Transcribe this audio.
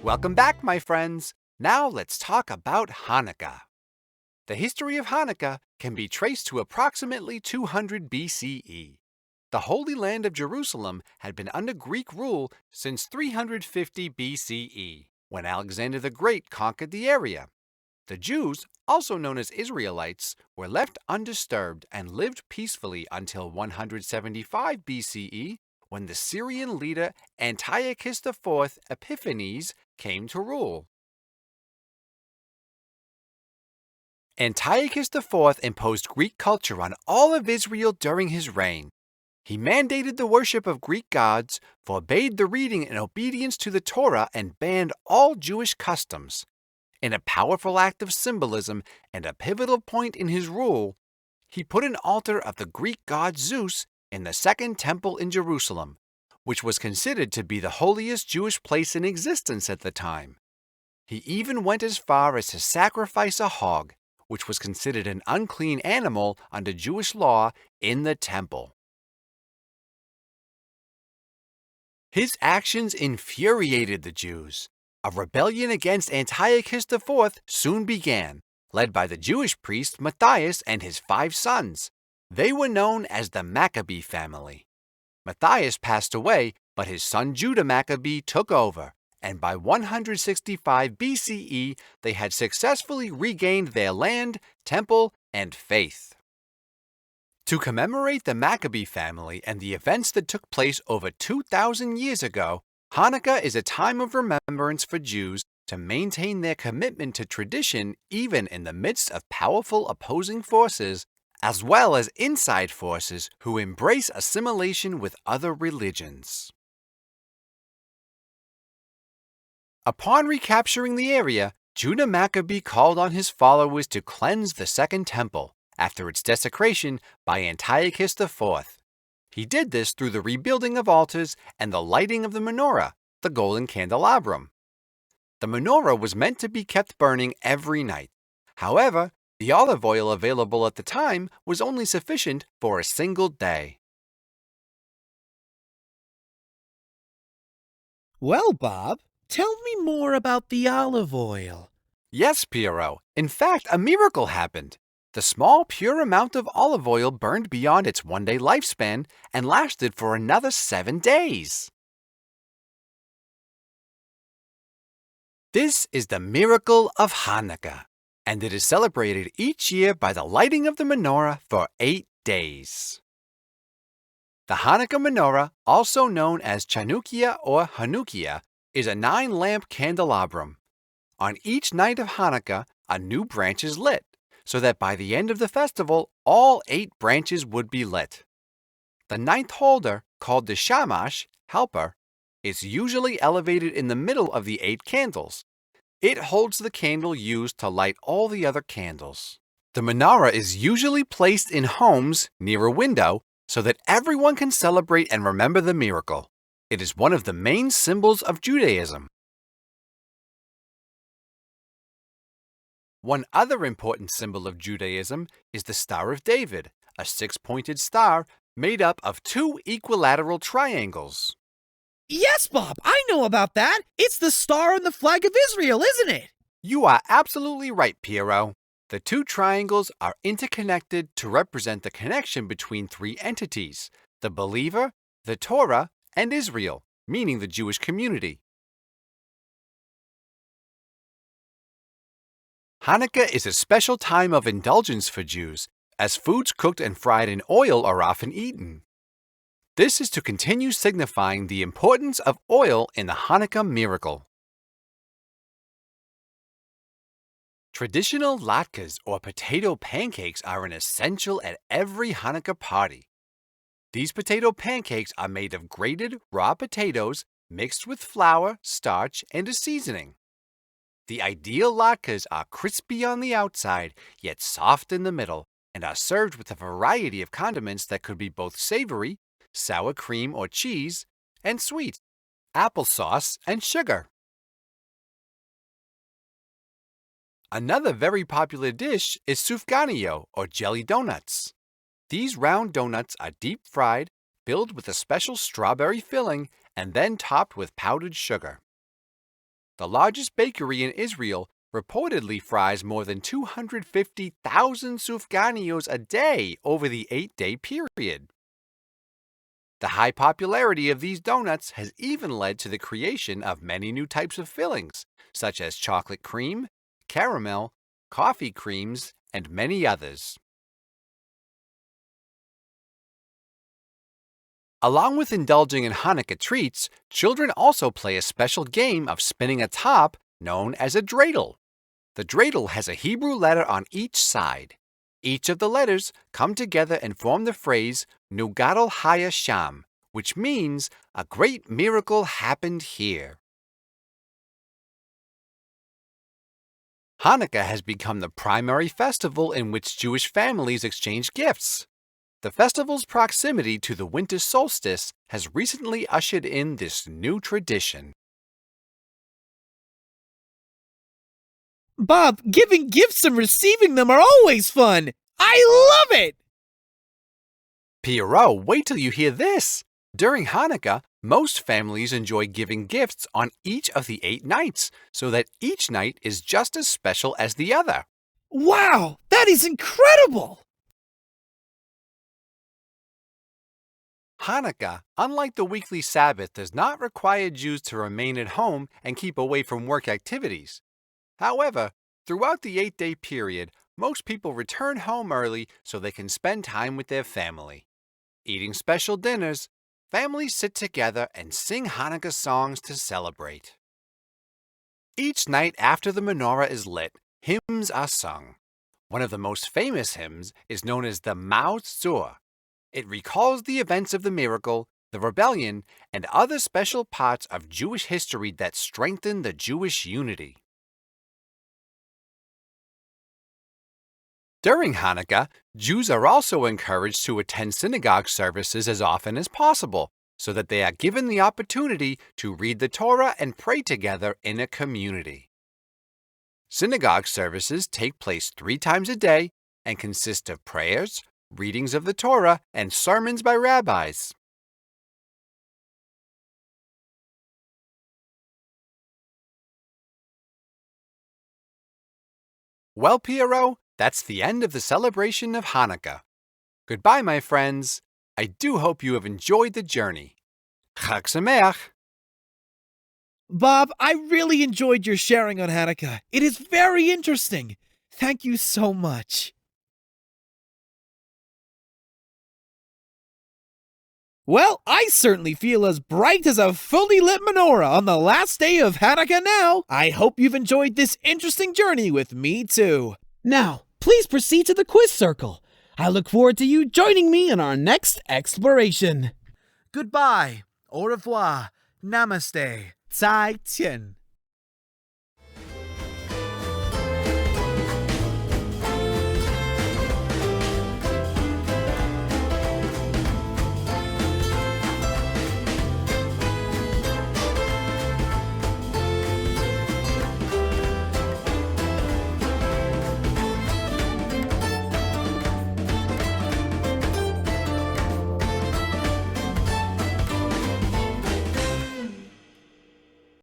Welcome back, my friends. Now let's talk about Hanukkah. The history of Hanukkah can be traced to approximately 200 BCE. The Holy Land of Jerusalem had been under Greek rule since 350 BCE, when Alexander the Great conquered the area. The Jews, also known as Israelites, were left undisturbed and lived peacefully until 175 BCE, when the Syrian leader Antiochus IV Epiphanes came to rule. Antiochus IV imposed Greek culture on all of Israel during his reign. He mandated the worship of Greek gods, forbade the reading and obedience to the Torah, and banned all Jewish customs. In a powerful act of symbolism and a pivotal point in his rule, he put an altar of the Greek god Zeus in the Second Temple in Jerusalem, which was considered to be the holiest Jewish place in existence at the time. He even went as far as to sacrifice a hog, which was considered an unclean animal under Jewish law, in the temple. His actions infuriated the Jews. A rebellion against Antiochus IV soon began, led by the Jewish priest Matthias and his 5 sons. They were known as the Maccabee family. Matthias passed away, but his son Judah Maccabee took over, and by 165 BCE they had successfully regained their land, temple, and faith. To commemorate the Maccabee family and the events that took place over 2,000 years ago, Hanukkah is a time of remembrance for Jews to maintain their commitment to tradition even in the midst of powerful opposing forces, as well as inside forces who embrace assimilation with other religions. Upon recapturing the area, Judah Maccabee called on his followers to cleanse the Second Temple after its desecration by Antiochus IV. He did this through the rebuilding of altars and the lighting of the menorah, the golden candelabrum. The menorah was meant to be kept burning every night. However, the olive oil available at the time was only sufficient for a single day. Well, Bob, tell me more about the olive oil. Yes, Piero. In fact, a miracle happened. The small, pure amount of olive oil burned beyond its one-day lifespan and lasted for another 7 days. This is the miracle of Hanukkah, and it is celebrated each year by the lighting of the menorah for 8 days. The Hanukkah menorah, also known as Chanukia or Hanukkah, is a 9-lamp candelabrum. On each night of Hanukkah, a new branch is lit, so that by the end of the festival, all 8 branches would be lit. The 9th holder, called the shamash, helper, is usually elevated in the middle of the 8 candles. It holds the candle used to light all the other candles. The menorah is usually placed in homes near a window so that everyone can celebrate and remember the miracle. It is one of the main symbols of Judaism. One other important symbol of Judaism is the Star of David, a 6-pointed star made up of 2 equilateral triangles. Yes, Bob, I know about that. It's the star on the flag of Israel, isn't it? You are absolutely right, Piero. The 2 triangles are interconnected to represent the connection between 3 entities: the believer, the Torah, and Israel, meaning the Jewish community. Hanukkah is a special time of indulgence for Jews, as foods cooked and fried in oil are often eaten. This is to continue signifying the importance of oil in the Hanukkah miracle. Traditional latkes or potato pancakes are an essential at every Hanukkah party. These potato pancakes are made of grated raw potatoes mixed with flour, starch, and a seasoning. The ideal latkes are crispy on the outside, yet soft in the middle, and are served with a variety of condiments that could be both savory, sour cream or cheese, and sweet, applesauce and sugar. Another very popular dish is sufganiyot, or jelly donuts. These round donuts are deep-fried, filled with a special strawberry filling, and then topped with powdered sugar. The largest bakery in Israel reportedly fries more than 250,000 sufganios a day over the 8-day period. The high popularity of these donuts has even led to the creation of many new types of fillings, such as chocolate cream, caramel, coffee creams, and many others. Along with indulging in Hanukkah treats, children also play a special game of spinning a top known as a dreidel. The dreidel has a Hebrew letter on each side. Each of the letters come together and form the phrase Nugadol Haya Sham, which means a great miracle happened here. Hanukkah has become the primary festival in which Jewish families exchange gifts. The festival's proximity to the winter solstice has recently ushered in this new tradition. Bob, giving gifts and receiving them are always fun. I love it! Pierrot, wait till you hear this. During Hanukkah, most families enjoy giving gifts on each of the 8 nights, so that each night is just as special as the other. Wow, that is incredible! Hanukkah, unlike the weekly Sabbath, does not require Jews to remain at home and keep away from work activities. However, throughout the 8-day period, most people return home early so they can spend time with their family. Eating special dinners, families sit together and sing Hanukkah songs to celebrate. Each night after the menorah is lit, hymns are sung. One of the most famous hymns is known as the Ma'od Tzur. It recalls the events of the miracle, the rebellion, and other special parts of Jewish history that strengthen the Jewish unity. During Hanukkah, Jews are also encouraged to attend synagogue services as often as possible, so that they are given the opportunity to read the Torah and pray together in a community. Synagogue services take place 3 times a day and consist of prayers, readings of the Torah, and sermons by rabbis. Well, Pierrot, that's the end of the celebration of Hanukkah. Goodbye, my friends. I do hope you have enjoyed the journey. Chag Sameach! Bob, I really enjoyed your sharing on Hanukkah. It is very interesting. Thank you so much. Well, I certainly feel as bright as a fully lit menorah on the last day of Hanukkah now. I hope you've enjoyed this interesting journey with me too. Now, please proceed to the quiz circle. I look forward to you joining me in our next exploration. Goodbye, au revoir, namaste, 再见.